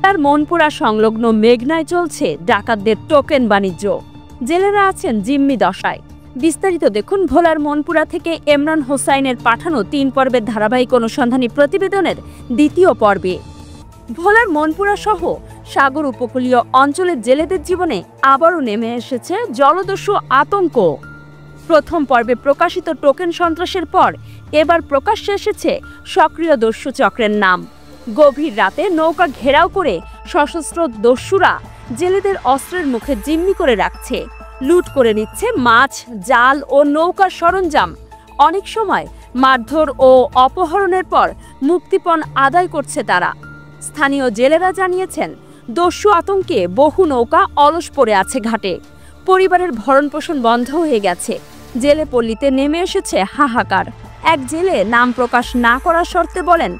তার মনপুরা সংলগ্ন মেঘনায় চলছে ডাকাতদের টোকেন বাণিজ্য। জেলেরা আছেন জিম্মি দশায়। বিস্তারিত দেখুন ভোলার মনপুরা থেকে ইমরান হোসাইনের পাঠানো ৩ পর্বের ধারাবাহিক অনুসন্ধানী প্রতিবেদনের দ্বিতীয় পর্বে। ভোলার মনপুরা সহ সাগর উপকূলীয় অঞ্চলের জেলেদের জীবনে আবারও নেমে এসেছে জলদস্যু আতঙ্ক। প্রথম পর্বে প্রকাশিত টোকেন সন্ত্রাসের পর এবার প্রকাশ্যে এসেছে সক্রিয় দস্যু চক্রের নাম। গভীর রাতে নৌকা ঘেরাও করে সশস্ত্র দস্যুরা জেলেদের অস্ত্রের মুখে জিম্মি করে রাখছে, লুট করে নিচ্ছে মাছ, জাল ও নৌকার সরঞ্জাম। অনেক সময় মারধর ও অপহরণের পর মুক্তিপণ আদায় করছে তারা। স্থানীয় জেলেরা জানিয়েছেন, দস্যু আতঙ্কে বহু নৌকা অলস পড়ে আছে ঘাটে। পরিবারের ভরণপোষণ বন্ধ হয়ে গেছে। জেলে পল্লীতে নেমে এসেছে হাহাকার। এক জেলে নাম প্রকাশ না করার শর্তে বলেন,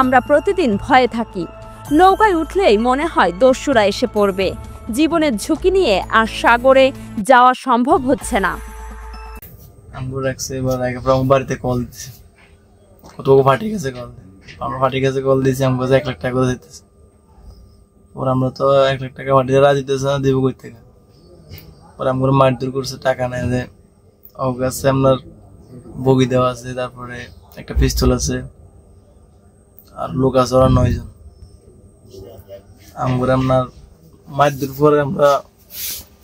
আমরা প্রতিদিন ভয়ে থাকি। নৌকায় উঠলেই মনে হয় দস্যুরা এসে পড়বে। জীবনের ঝুঁকি নিয়ে আর সাগরে যাওয়া সম্ভব হচ্ছে না। বাড়িতে কল দিচ্ছে, ফাটি গেছে কল, আমরা ফাটি গেছে কল দিয়েছি, আমাকে 1 লাখ টাকা করে দিতেছে। ওরা আমরা তো 1 লাখ টাকা ফাটিয়ে রাজি দিতেছে না, দিব কই থেকে। ওরা আমরা মারধর করছে, টাকা নেয় যে ওর কাছে আপনার বগি দেওয়া আছে, তারপরে একটা পিস্তল আছে, আর লোক আছে ওরা 9 জন। আমরা আপনার মারধর পরে আমরা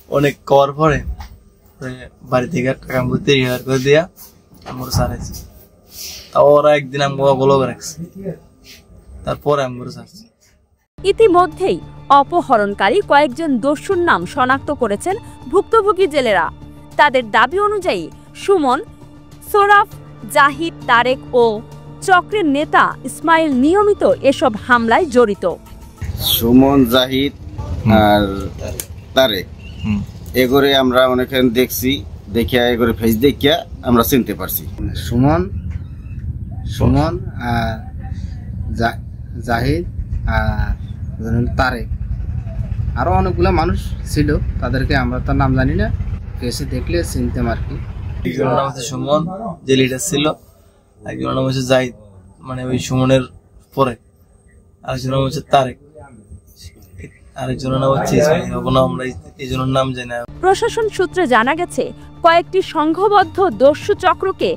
অনেক করার পরে বাড়ি থেকে টাকা 30,000 করে দিয়া আমরা ছাড়াইছি। তাও ওরা একদিন আমরা বলো রাখছে, তারপরে আমরা ছাড়ছি। ইতিমধ্যেই অপহরণকারী কয়েকজন দস্যুর নাম শনাক্ত করেছেন ভুক্তভোগী জেলেরা। তাদের দাবি অনুযায়ী সুমন, সোরাফ, জাহিদ, তারেক ও চক্রের নেতা ইসমাইল নিয়মিত এসব হামলায় জড়িত। সুমন, জাহিদ আর তারেক এগরে আমরা অনেকক্ষণ দেখছি, দেখিয়া এগরে ফেস দেখিয়া আমরা চিনতে পারছি। সুমন আর জাহিদ আর তারেক, আরো অনেকগুলো মানুষ ছিল, তাদেরকে আমরা তার নাম জানি না, কেসে দেখলে চিনতে পারি। একজনের নাম হচ্ছে সুমন, যে লিডার ছিল। একজনের নাম হচ্ছে জাহিদ, মানে ওই সুমনের পরে। আরেকজনের নাম হচ্ছে তারেক, আরেকজনের নাম হচ্ছে আমরা এই জনের নাম জানি না। প্রশাসন সূত্রে জানা গেছে, কয়েকটি সংঘবদ্ধ দস্যু চক্রকে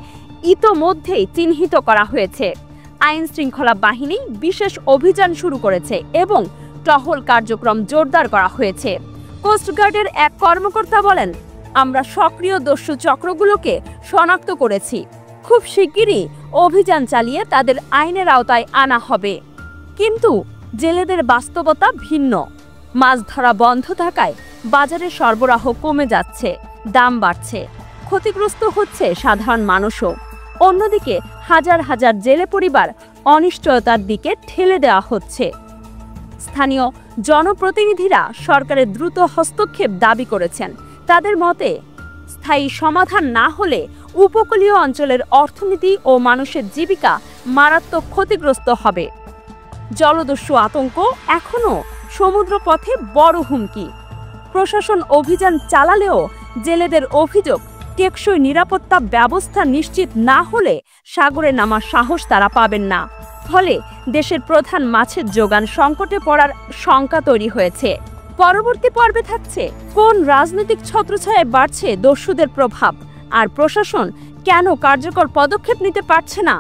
ইতোমধ্যেই চিহ্নিত করা হয়েছে। আইন শৃঙ্খলা বাহিনী বিশেষ অভিযান শুরু করেছে এবং টহল কার্যক্রম জোরদার করা হয়েছে। কোস্টগার্ডের এক কর্মকর্তা বলেন, আমরা সক্রিয় দস্যু চক্রগুলোকে শনাক্ত করেছি। খুব শিগগিরই অভিযান চালিয়ে তাদের আইনের আওতায় আনা হবে। কিন্তু জেলেদের বাস্তবতা ভিন্ন। মাছ ধরা বন্ধ থাকায় বাজারে সরবরাহ কমে যাচ্ছে, দাম বাড়ছে, ক্ষতিগ্রস্ত হচ্ছে সাধারণ মানুষও। অন্যদিকে হাজার হাজার জেলে পরিবার অনিশ্চয়তার দিকে ঠেলে দেওয়া হচ্ছে। স্থানীয় জনপ্রতিনিধিরা সরকারের দ্রুত হস্তক্ষেপ দাবি করেছেন। তাদের মতে, স্থায়ী সমাধান না হলে উপকূলীয় অঞ্চলের অর্থনীতি ও মানুষের জীবিকা মারাত্মক ক্ষতিগ্রস্ত হবে। জলদস্যু আতঙ্ক এখনও সমুদ্রপথে বড় হুমকি। প্রশাসন অভিযান চালালেও জেলেদের অভিযোগ, টেকসই নিরাপত্তা ব্যবস্থা নিশ্চিত না হলে সাগরে নামার সাহস তারা পাবেন না। ফলে দেশের প্রধান মাছের যোগান সংকটে পড়ার শঙ্কা তৈরি হয়েছে। পরবর্তী পর্বে থাকছে কোন রাজনৈতিক ছত্রছায়ায় বাড়ছে দস্যুদের প্রভাব, আর প্রশাসন কেন কার্যকর পদক্ষেপ নিতে পারছে না।